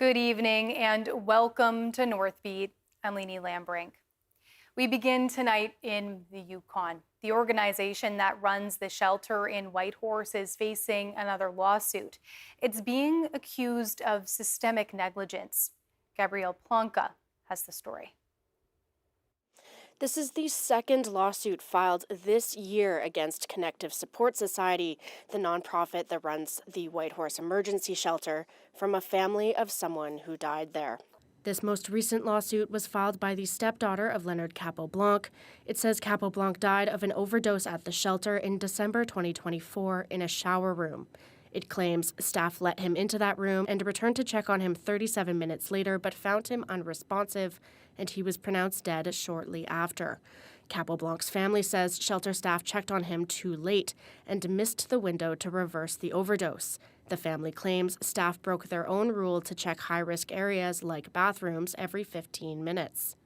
Good evening and welcome to Northbeat. I'm Lainey Lambrink. We begin tonight in the Yukon. The organization that runs the shelter in Whitehorse is facing another lawsuit. It's being accused of systemic negligence. Gabrielle Plonka has the story. This is the second lawsuit filed this year against Connective Support Society, the nonprofit that runs the Whitehorse Emergency Shelter, from a family of someone who died there. This most recent lawsuit was filed by the stepdaughter of Leonard Capoblanc. It says Capoblanc died of an overdose at the shelter in December 2024 in a shower room. It claims staff let him into that room and returned to check on him 37 minutes later, but found him unresponsive, and he was pronounced dead shortly after. Capoblanc's family says shelter staff checked on him too late and missed the window to reverse the overdose. The family claims staff broke their own rule to check high-risk areas like bathrooms every 15 minutes.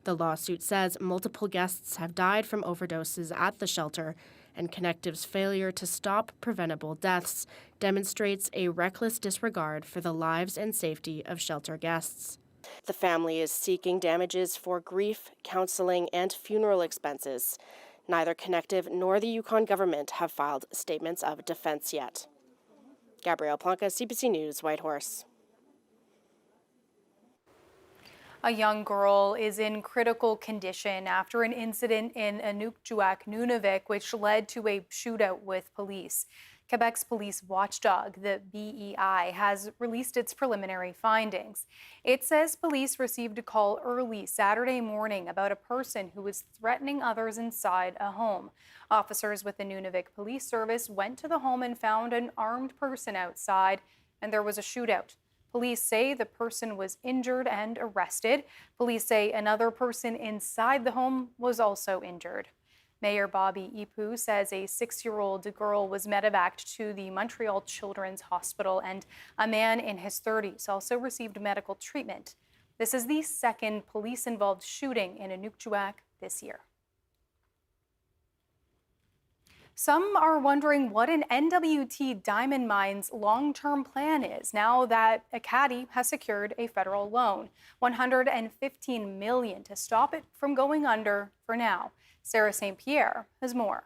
The lawsuit says multiple guests have died from overdoses at the shelter, and Connective's failure to stop preventable deaths demonstrates a reckless disregard for the lives and safety of shelter guests. The family is seeking damages for grief, counseling, and funeral expenses. Neither Connective nor the Yukon government have filed statements of defense yet. Gabrielle Plonka, CBC News, Whitehorse. A young girl is in critical condition after an incident in Inukjuak, Nunavik, which led to a shootout with police. Quebec's police watchdog, the BEI, has released its preliminary findings. It says police received a call early Saturday morning about a person who was threatening others inside a home. Officers with the Nunavik Police Service went to the home and found an armed person outside, and there was a shootout. Police say the person was injured and arrested. Police say another person inside the home was also injured. Mayor Bobby Ipu says a 6-year-old girl was medevaced to the Montreal Children's Hospital, and a man in his 30s also received medical treatment. This is the second police-involved shooting in Inukjuak this year. Some are wondering what an NWT Diamond Mines long-term plan is now that Ekati has secured a federal loan, $115 million to stop it from going under for now. Sarah St. Pierre has more.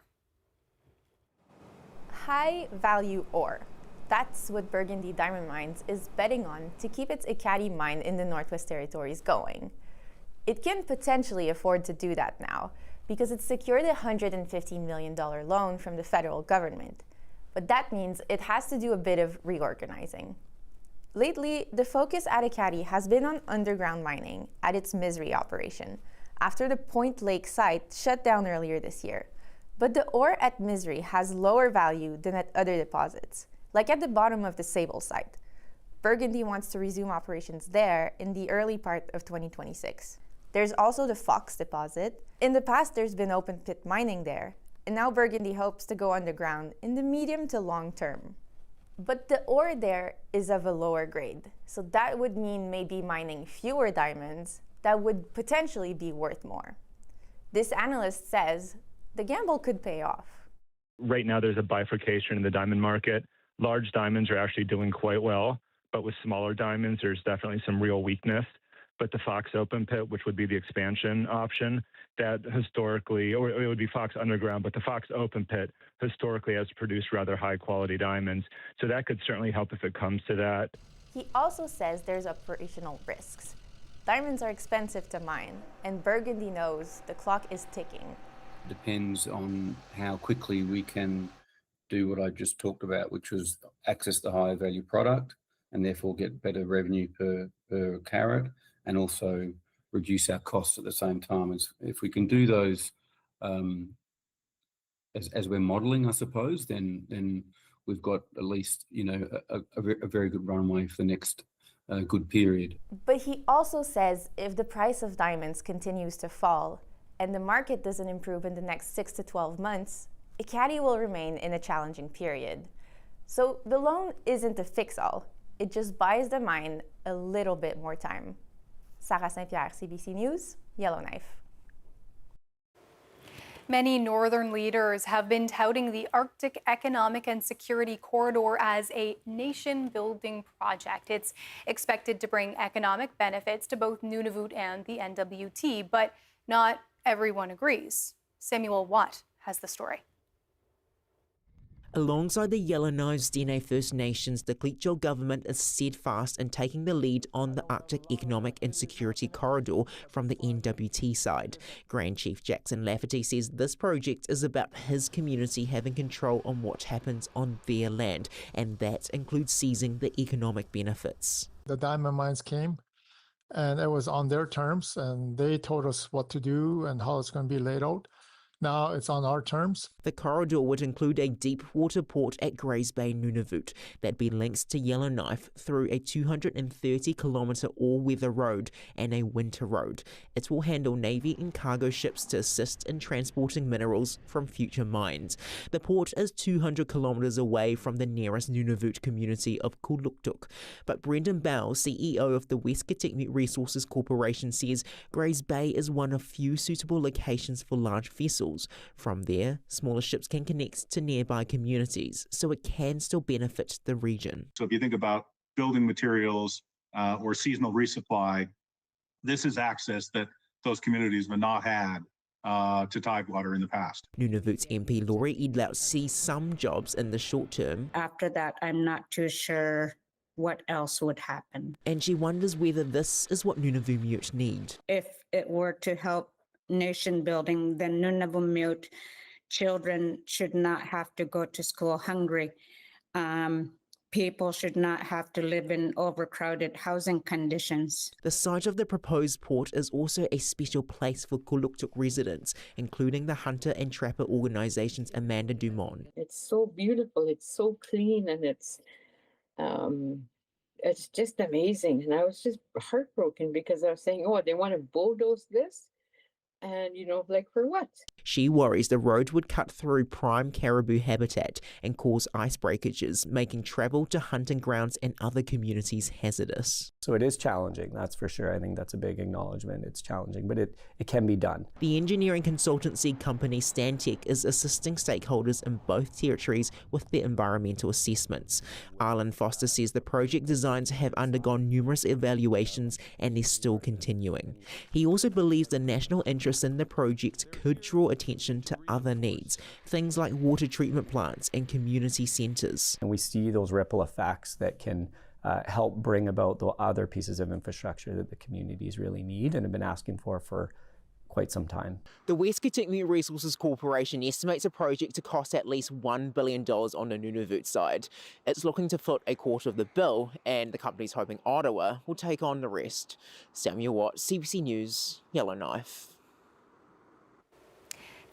High-value ore. That's what Burgundy Diamond Mines is betting on to keep its Ekati mine in the Northwest Territories going. It can potentially afford to do that now, because it secured a $115 million loan from the federal government. But that means it has to do a bit of reorganizing. Lately, the focus at Ekati has been on underground mining at its Misery operation, after the Point Lake site shut down earlier this year. But the ore at Misery has lower value than at other deposits, like at the bottom of the Sable site. Burgundy wants to resume operations there in the early part of 2026. There's also the Fox deposit. In the past, there's been open pit mining there, and now Burgundy hopes to go underground in the medium to long term. But the ore there is of a lower grade, so that would mean maybe mining fewer diamonds that would potentially be worth more. This analyst says the gamble could pay off. Right now, there's a bifurcation in the diamond market. Large diamonds are actually doing quite well, but with smaller diamonds, there's definitely some real weakness. But the Fox open pit, which would be the expansion option, that historically, or it would be Fox underground, but the Fox open pit historically has produced rather high quality diamonds. So that could certainly help if it comes to that. He also says there's operational risks. Diamonds are expensive to mine, and Burgundy knows the clock is ticking. Depends on how quickly we can do what I just talked about, which was access the higher value product and therefore get better revenue per carat, and also reduce our costs at the same time. If we can do those as we're modeling, I suppose, then we've got at least a very good runway for the next good period. But he also says if the price of diamonds continues to fall and the market doesn't improve in the next 6 to 12 months, Ekati will remain in a challenging period. So the loan isn't a fix-all. It just buys the mine a little bit more time. Sarah St. Pierre, CBC News, Yellowknife. Many northern leaders have been touting the Arctic Economic and Security Corridor as a nation-building project. It's expected to bring economic benefits to both Nunavut and the NWT, but not everyone agrees. Samuel Watt has the story. Alongside the Yellowknives Dene First Nations, the Klitschko government is steadfast in taking the lead on the Arctic Economic and Security Corridor from the NWT side. Grand Chief Jackson Lafferty says this project is about his community having control on what happens on their land, and that includes seizing the economic benefits. The diamond mines came, and it was on their terms, and they told us what to do and how it's going to be laid out. Now it's on our terms. The corridor would include a deep water port at Grays Bay, Nunavut, that be linked to Yellowknife through a 230-kilometre all-weather road and a winter road. It will handle Navy and cargo ships to assist in transporting minerals from future mines. The port is 200 kilometres away from the nearest Nunavut community of Kuluktuk, but Brendan Bell, CEO of the West Kitikmeot Resources Corporation, says Grays Bay is one of few suitable locations for large vessels. From there, smaller ships can connect to nearby communities, so it can still benefit the region. So if you think about building materials or seasonal resupply, this is access that those communities have not had to tidewater in the past. Nunavut's MP Laurie Edlout sees some jobs in the short term. After that, I'm not too sure what else would happen. And she wonders whether this is what Nunavut need. If it were to help nation building, then Nunavut children should not have to go to school hungry. People should not have to live in overcrowded housing conditions. The site of the proposed port is also a special place for Kuluktuk residents, including the hunter and trapper organization's Amanda Dumont. It's so beautiful, it's so clean, and it's just amazing. And I was just heartbroken because I was saying, oh, they want to bulldoze this? And, like for what? She worries the road would cut through prime caribou habitat and cause ice breakages, making travel to hunting grounds and other communities hazardous. So it is challenging, that's for sure. I think that's a big acknowledgement. It's challenging, but it can be done. The engineering consultancy company Stantec is assisting stakeholders in both territories with their environmental assessments. Arlen Foster says the project designs have undergone numerous evaluations and is still continuing. He also believes the national interest in the project could draw attention to other needs, things like water treatment plants and community centres. And we see those ripple effects that can help bring about the other pieces of infrastructure that the communities really need and have been asking for quite some time. The West Kitikmeot Resources Corporation estimates a project to cost at least $1 billion on the Nunavut side. It's looking to foot a quarter of the bill, and the company's hoping Ottawa will take on the rest. Samuel Watt, CBC News, Yellowknife.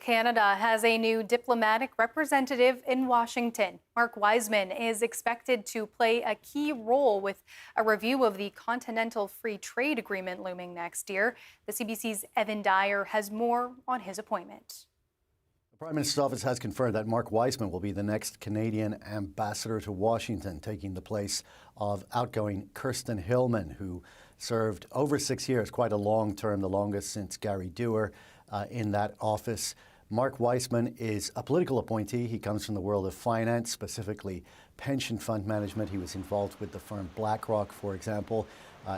Canada has a new diplomatic representative in Washington. Mark Wiseman is expected to play a key role with a review of the Continental Free Trade Agreement looming next year. The CBC's Evan Dyer has more on his appointment. The Prime Minister's office has confirmed that Mark Wiseman will be the next Canadian ambassador to Washington, taking the place of outgoing Kirsten Hillman, who served over 6 years, quite a long term, the longest since Gary Dewar in that office. Mark Wiseman is a political appointee. He comes from the world of finance, specifically pension fund management. He was involved with the firm BlackRock, for example.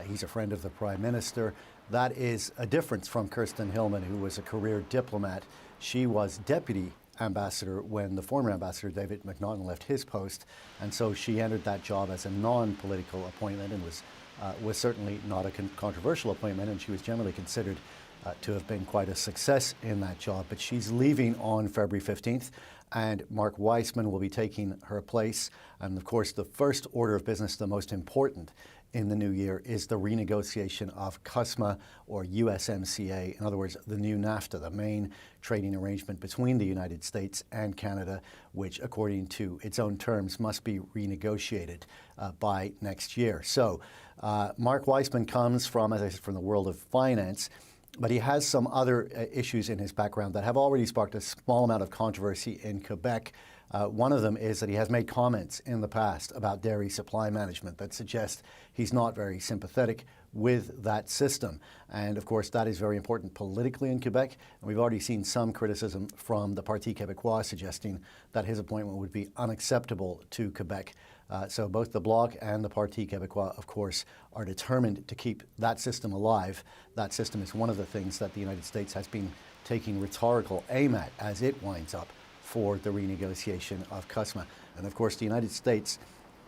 He's a friend of the Prime Minister. That is a difference from Kirsten Hillman, who was a career diplomat. She was deputy ambassador when the former ambassador, David McNaughton, left his post. And so she entered that job as a non-political appointment and was certainly not a controversial appointment, and she was generally considered to have been quite a success in that job. But she's leaving on February 15th, and Mark Wiseman will be taking her place. And of course, the first order of business, the most important in the new year, is the renegotiation of CUSMA, or USMCA. In other words, the new NAFTA, the main trading arrangement between the United States and Canada, which, according to its own terms, must be renegotiated by next year. So Mark Wiseman comes from, as I said, from the world of finance, but he has some other issues in his background that have already sparked a small amount of controversy in Quebec. One of them is that he has made comments in the past about dairy supply management that suggest he's not very sympathetic with that system. And of course, that is very important politically in Quebec. And we've already seen some criticism from the Parti Québécois suggesting that his appointment would be unacceptable to Quebec. So both the Bloc and the Parti Québécois, of course, are determined to keep that system alive. That system is one of the things that the United States has been taking rhetorical aim at as it winds up for the renegotiation of CUSMA. And of course, the United States,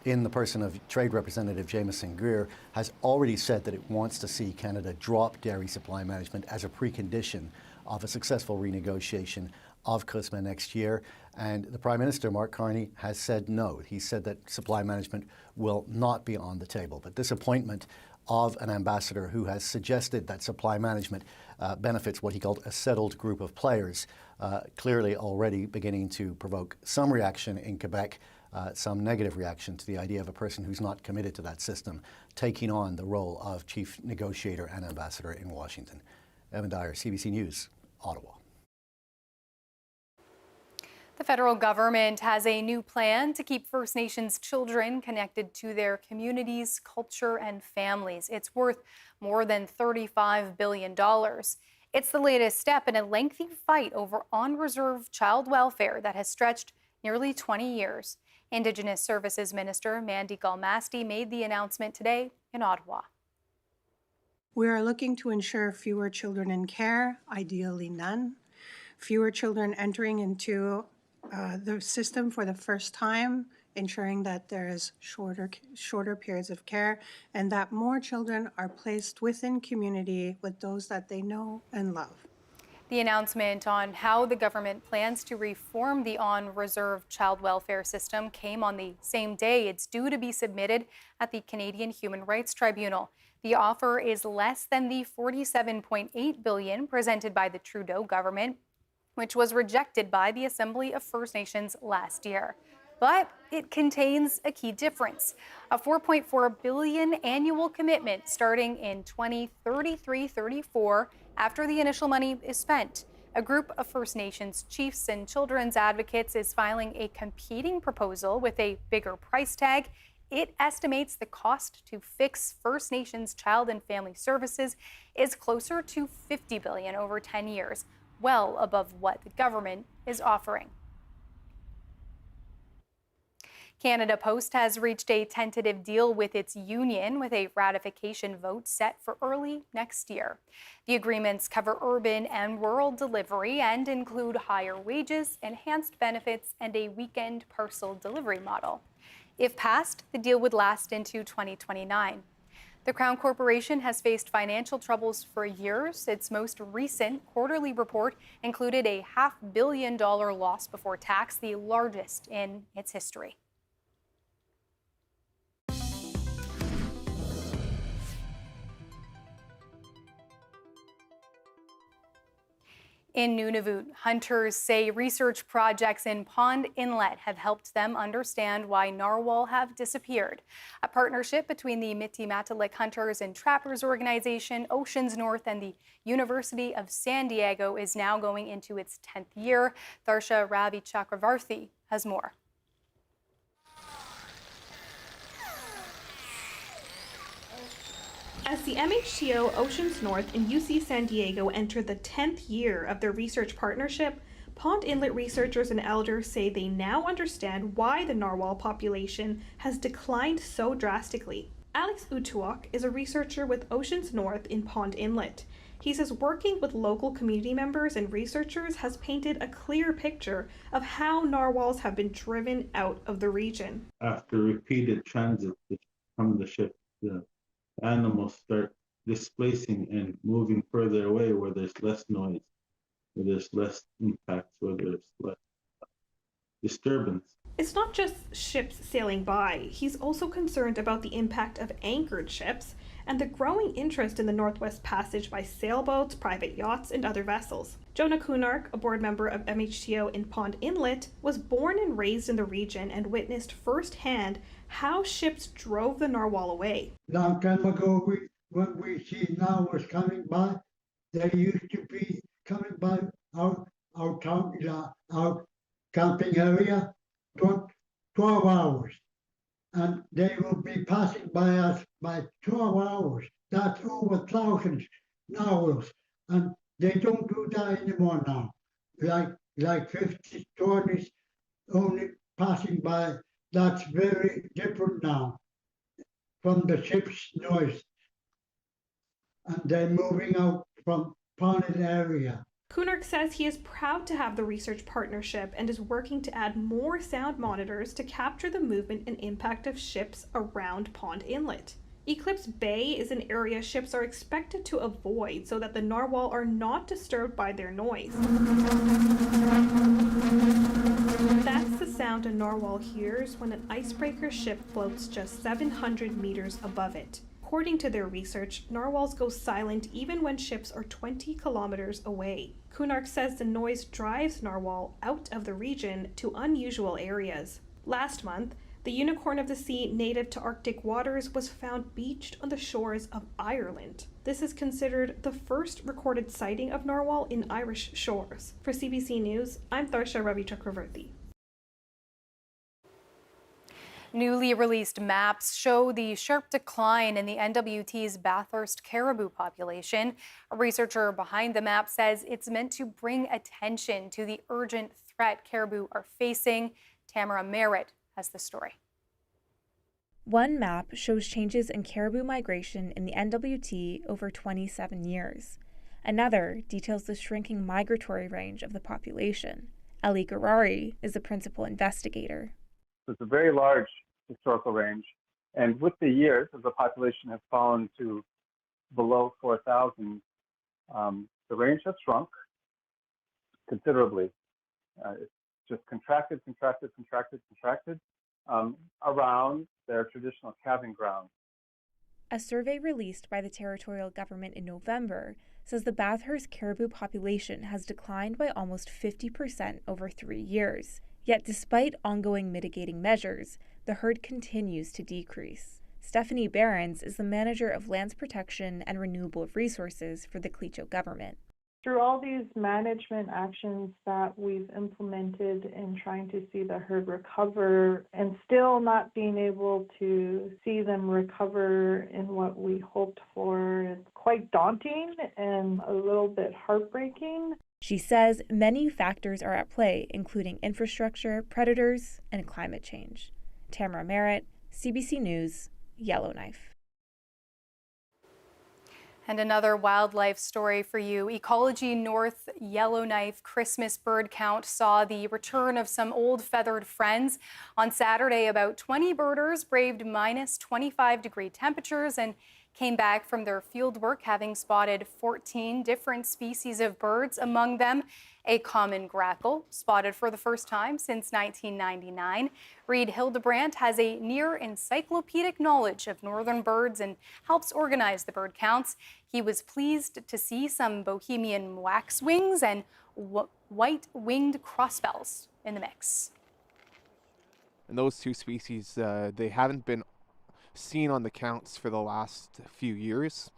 in the person of Trade Representative Jameson Greer, has already said that it wants to see Canada drop dairy supply management as a precondition of a successful renegotiation of CUSMA next year. And the Prime Minister, Mark Carney, has said no. He said that supply management will not be on the table. But this appointment of an ambassador who has suggested that supply management benefits what he called a settled group of players, clearly already beginning to provoke some reaction in Quebec, some negative reaction to the idea of a person who's not committed to that system taking on the role of chief negotiator and ambassador in Washington. Evan Dyer, CBC News, Ottawa. The federal government has a new plan to keep First Nations children connected to their communities, culture, and families. It's worth more than $35 billion. It's the latest step in a lengthy fight over on-reserve child welfare that has stretched nearly 20 years. Indigenous Services Minister Mandy Galmasti made the announcement today in Ottawa. We are looking to ensure fewer children in care, ideally none, fewer children entering into the system for the first time, ensuring that there is shorter periods of care, and that more children are placed within community with those that they know and love. The announcement on how the government plans to reform the on-reserve child welfare system came on the same day it's due to be submitted at the Canadian Human Rights Tribunal. The offer is less than the $47.8 billion presented by the Trudeau government, which was rejected by the Assembly of First Nations last year. But it contains a key difference, a $4.4 billion annual commitment starting in 2033-34 after the initial money is spent. A group of First Nations chiefs and children's advocates is filing a competing proposal with a bigger price tag. It estimates the cost to fix First Nations child and family services is closer to $50 billion over 10 years, well above what the government is offering. Canada Post has reached a tentative deal with its union with a ratification vote set for early next year. The agreements cover urban and rural delivery and include higher wages, enhanced benefits, and a weekend parcel delivery model. If passed, the deal would last into 2029. The Crown Corporation has faced financial troubles for years. Its most recent quarterly report included a $500 million loss before tax, the largest in its history. In Nunavut, hunters say research projects in Pond Inlet have helped them understand why narwhal have disappeared. A partnership between the Mitimatalik Hunters and Trappers organization, Oceans North, and the University of San Diego is now going into its 10th year. Tharsha Ravi Chakravarthi has more. As the MHTO, Oceans North, and UC San Diego enter the 10th year of their research partnership, Pond Inlet researchers and elders say they now understand why the narwhal population has declined so drastically. Alex Utuak is a researcher with Oceans North in Pond Inlet. He says working with local community members and researchers has painted a clear picture of how narwhals have been driven out of the region. After repeated transit from the ship, the animals start displacing and moving further away where there's less noise, where there's less impacts, where there's less disturbance. It's not just ships sailing by. He's also concerned about the impact of anchored ships and the growing interest in the Northwest Passage by sailboats, private yachts, and other vessels. Jonah Kunark, a board member of MHTO in Pond Inlet, was born and raised in the region and witnessed firsthand how ships drove the narwhal away. Long time ago, when we see narwhals coming by, they used to be coming by our camping area 12 hours. And they will be passing by us by 12 hours. That's that anymore now. Like 50 stories only passing by. That's very different now from the ship's noise. And they're moving out from Ponnet area. Kunark says he is proud to have the research partnership and is working to add more sound monitors to capture the movement and impact of ships around Pond Inlet. Eclipse Bay is an area ships are expected to avoid so that the narwhal are not disturbed by their noise. That's the sound a narwhal hears when an icebreaker ship floats just 700 meters above it. According to their research, narwhals go silent even when ships are 20 kilometers away. Kunark says the noise drives narwhal out of the region to unusual areas. Last month, the unicorn of the sea native to Arctic waters was found beached on the shores of Ireland. This is considered the first recorded sighting of narwhal in Irish shores. For CBC News, I'm Tharsha Ravi Chakravarti. Newly released maps show the sharp decline in the NWT's Bathurst caribou population. A researcher behind the map says it's meant to bring attention to the urgent threat caribou are facing. Tamara Merritt has the story. One map shows changes in caribou migration in the NWT over 27 years. Another details the shrinking migratory range of the population. Ellie Garari is the principal investigator. It's a very large historical range, and with the years, as the population has fallen to below 4,000, the range has shrunk considerably. It's just contracted around their traditional calving grounds. A survey released by the territorial government in November says the Bathurst caribou population has declined by almost 50% over 3 years. Yet despite ongoing mitigating measures, the herd continues to decrease. Stephanie Behrens is the manager of lands protection and renewable resources for the Clecho government. Through all these management actions that we've implemented in trying to see the herd recover and still not being able to see them recover in what we hoped for, it's quite daunting and a little bit heartbreaking. She says many factors are at play, including infrastructure, predators, and climate change. Tamara Merritt, CBC News, Yellowknife. And another wildlife story for you. Ecology North Yellowknife Christmas bird count saw the return of some old feathered friends. On Saturday, about 20 birders braved minus 25-degree temperatures and came back from their field work having spotted 14 different species of birds, among them a common grackle, spotted for the first time since 1999. Reed Hildebrandt has a near encyclopedic knowledge of northern birds and helps organize the bird counts. He was pleased to see some Bohemian waxwings and white-winged crossbells in the mix. And those two species, they haven't been seen on the counts for the last few years.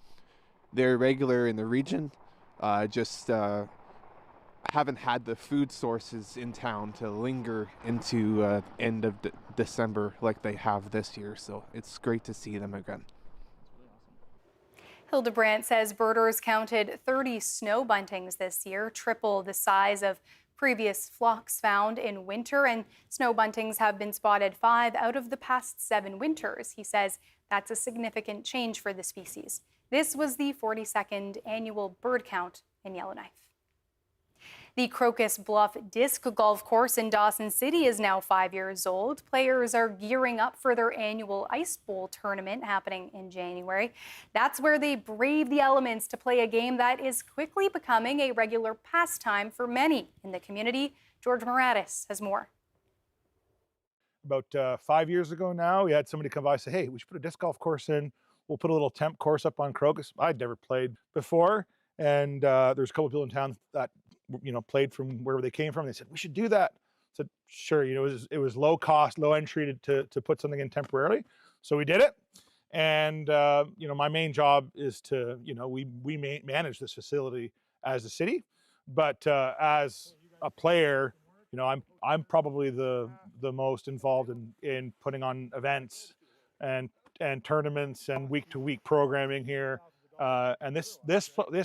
They're regular in the region, just haven't had the food sources in town to linger into end of December like they have this year, so it's great to see them again. Hildebrandt says birders counted 30 snow buntings this year, triple the size of previous flocks found in winter, and snow buntings have been spotted 5 out of the past 7 winters. He says that's a significant change for the species. This was the 42nd annual bird count in Yellowknife. The Crocus Bluff Disc Golf Course in Dawson City is now 5 years old. Players are gearing up for their annual Ice Bowl tournament happening in January. That's where they brave the elements to play a game that is quickly becoming a regular pastime for many in the community. George Moratis has more. About 5 years ago now, we had somebody come by and say, hey, we should put a disc golf course in. We'll put a little temp course up on Crocus. I'd never played before. And there's a couple of people in town that played from wherever they came from. They said, we should do that. I said, sure. It was low cost, low entry to put something in temporarily. So we did it. And, my main job is to, we manage this facility as a city, but as a player, I'm probably the most involved in putting on events and tournaments and week to week programming here. And this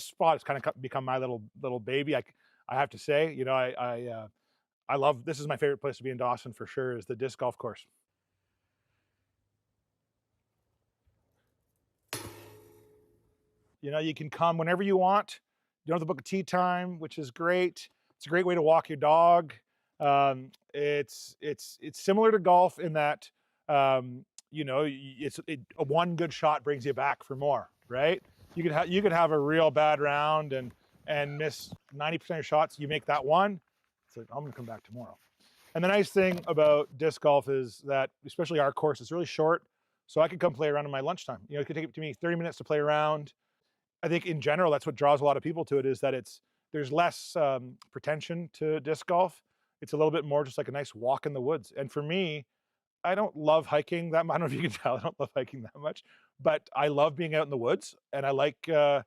spot has kind of become my little baby. I have to say, you know, I love, this is my favorite place to be in Dawson for sure, is the disc golf course. You know, you can come whenever you want. You don't have to book a tee time, which is great. It's a great way to walk your dog. It's similar to golf in that, you know, a one good shot brings you back for more, right? You could have a real bad round and miss 90% of your shots. You make that one, it's like, I'm gonna come back tomorrow. And the nice thing about disc golf is that, especially our course, it's really short, so I could come play around in my lunchtime. You know, it could take me 30 minutes to play around. I think in general, that's what draws a lot of people to it, is that there's less pretension to disc golf. It's a little bit more just like a nice walk in the woods. And for me, I don't love hiking that much. I don't know if you can tell, I don't love hiking that much, but I love being out in the woods, and I like to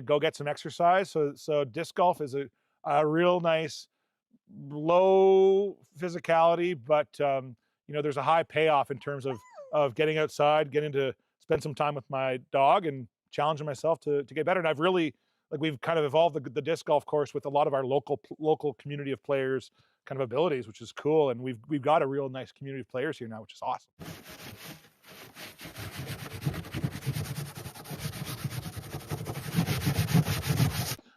go get some exercise. So disc golf is a real nice, low physicality, but you know, there's a high payoff in terms of getting outside, getting to spend some time with my dog, and challenging myself to get better. And I've really, like, we've kind of evolved the disc golf course with a lot of our local community of players kind of abilities, which is cool. And we've got a real nice community of players here now, which is awesome.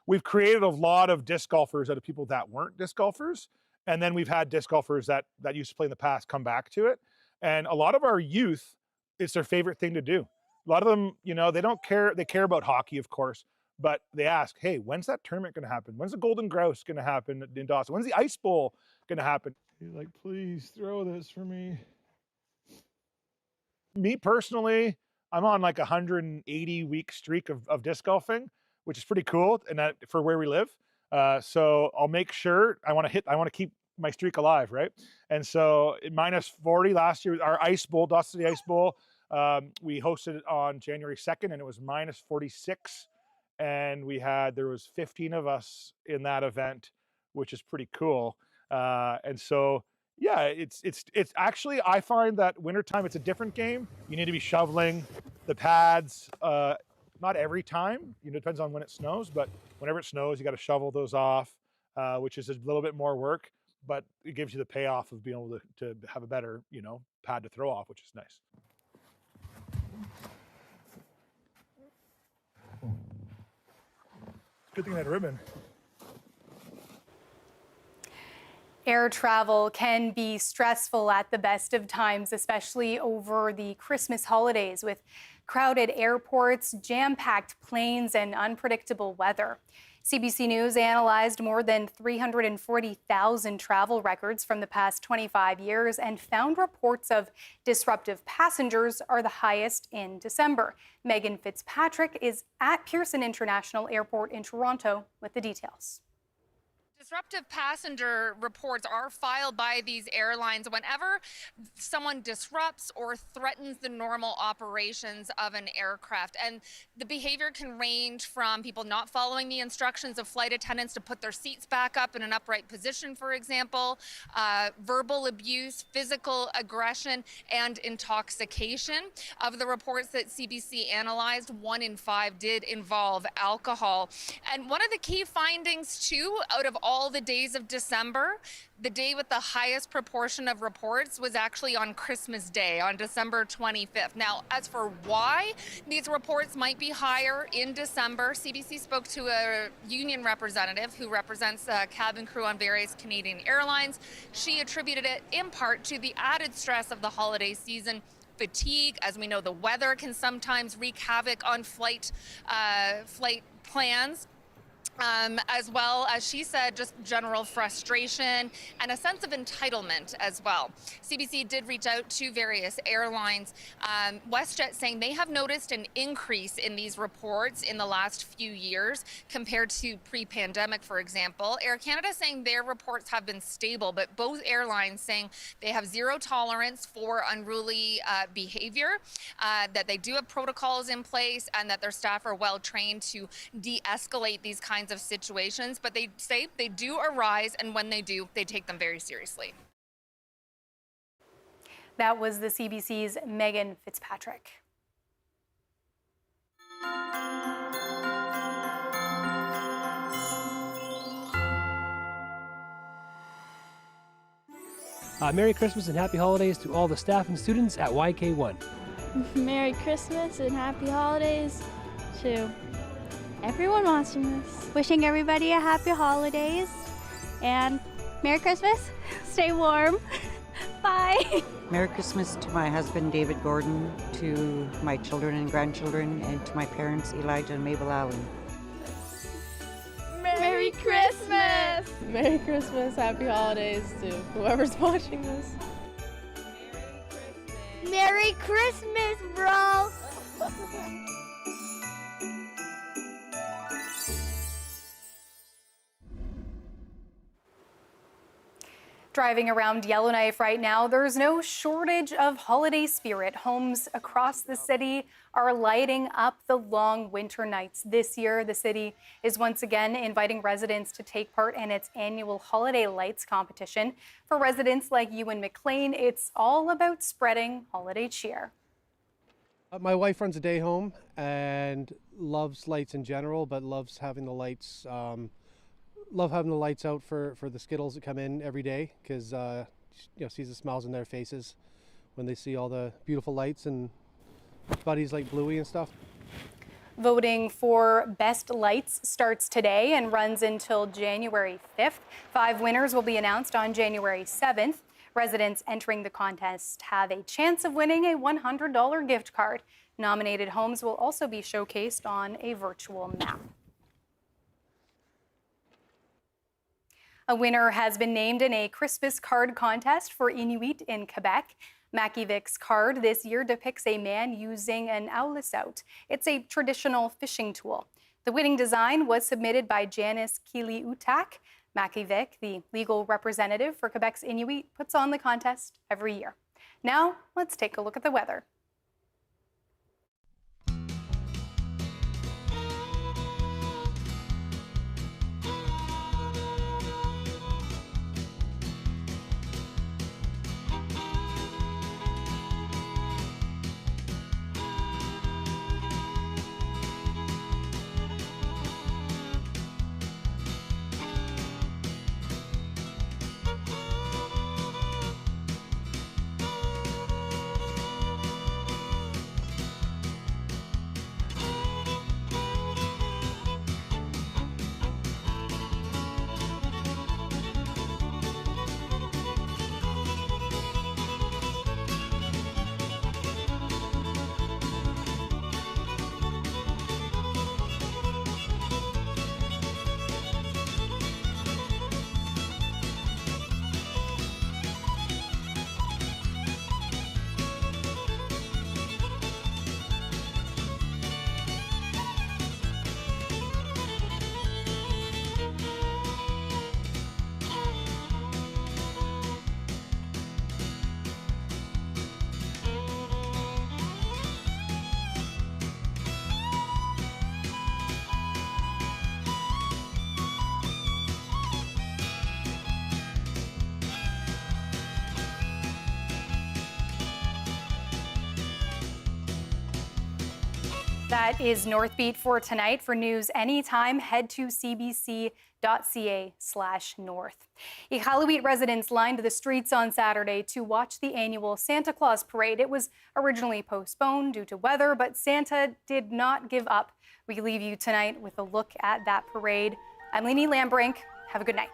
We've created a lot of disc golfers out of people that weren't disc golfers. And then we've had disc golfers that used to play in the past come back to it. And a lot of our youth, it's their favorite thing to do. A lot of them, you know, they don't care. They care about hockey, of course, but they ask, hey, when's that tournament going to happen? When's the Golden Grouse going to happen in Dawson? When's the Ice Bowl going to happen? You're like, please throw this for me. Me personally, I'm on like a 180-week streak of disc golfing, which is pretty cool, and that for where we live. So I'll make sure I want to keep my streak alive, right? And so -40 last year, our Ice Bowl, Dawson City Ice Bowl, we hosted it on January 2nd, and it was -46. And there was 15 of us in that event, which is pretty cool. And so, yeah, it's actually, I find that wintertime, it's a different game. You need to be shoveling the pads, not every time, you know, it depends on when it snows, but whenever it snows, you got to shovel those off, which is a little bit more work, but it gives you the payoff of being able to have a better, you know, pad to throw off, which is nice. Good thing I had a ribbon. Air travel can be stressful at the best of times, especially over the Christmas holidays, with crowded airports, jam-packed planes, and unpredictable weather. CBC News analyzed more than 340,000 travel records from the past 25 years and found reports of disruptive passengers are the highest in December. Megan Fitzpatrick is at Pearson International Airport in Toronto with the details. Disruptive passenger reports are filed by these airlines whenever someone disrupts or threatens the normal operations of an aircraft. And the behavior can range from people not following the instructions of flight attendants to put their seats back up in an upright position, for example, verbal abuse, physical aggression, and intoxication. Of the reports that CBC analyzed, 1 in 5 did involve alcohol. And one of the key findings, too, out of all the days of December, the day with the highest proportion of reports was actually on Christmas Day, on December 25th. Now, as for why these reports might be higher in December, CBC spoke to a union representative who represents cabin crew on various Canadian airlines. She attributed it in part to the added stress of the holiday season. Fatigue, as we know, the weather can sometimes wreak havoc on flight plans. As well as, she said, just general frustration and a sense of entitlement as well. CBC did reach out to various airlines. WestJet saying they have noticed an increase in these reports in the last few years compared to pre-pandemic, for example. Air Canada saying their reports have been stable, but both airlines saying they have zero tolerance for unruly behavior, that they do have protocols in place, and that their staff are well trained to de-escalate these kinds of situations, but they say they do arise, and when they do, they take them very seriously. That was the CBC's Megan Fitzpatrick. Merry Christmas and Happy Holidays to all the staff and students at YK1. Merry Christmas and Happy Holidays to everyone watching this. Wishing everybody a happy holidays and Merry Christmas. Stay warm. Bye. Merry Christmas to my husband, David Gordon, to my children and grandchildren, and to my parents, Elijah and Mabel Allen. Merry Christmas! Merry Christmas, Happy Holidays to whoever's watching this. Merry Christmas, bro. Driving around Yellowknife right now, there's no shortage of holiday spirit. Homes across the city are lighting up the long winter nights. This year, the city is once again inviting residents to take part in its annual Holiday Lights competition. For residents like Ewan McLean, it's all about spreading holiday cheer. My wife runs a day home and loves lights in general, but loves having the lights love having the lights out for the Skittles that come in every day, because sees the smiles on their faces when they see all the beautiful lights and buddies like Bluey and stuff. Voting for Best Lights starts today and runs until January 5th. 5 winners will be announced on January 7th. Residents entering the contest have a chance of winning a $100 gift card. Nominated homes will also be showcased on a virtual map. A winner has been named in a Christmas card contest for Inuit in Quebec. Makivik's card this year depicts a man using an aulisout. It's a traditional fishing tool. The winning design was submitted by Janice Keely-Utak. Makivik, the legal representative for Quebec's Inuit, puts on the contest every year. Now, let's take a look at the weather. That is Northbeat for tonight. For news anytime, head to cbc.ca/north. Iqaluit residents lined the streets on Saturday to watch the annual Santa Claus parade. It was originally postponed due to weather, but Santa did not give up. We leave you tonight with a look at that parade. I'm Lainey Lambrink. Have a good night.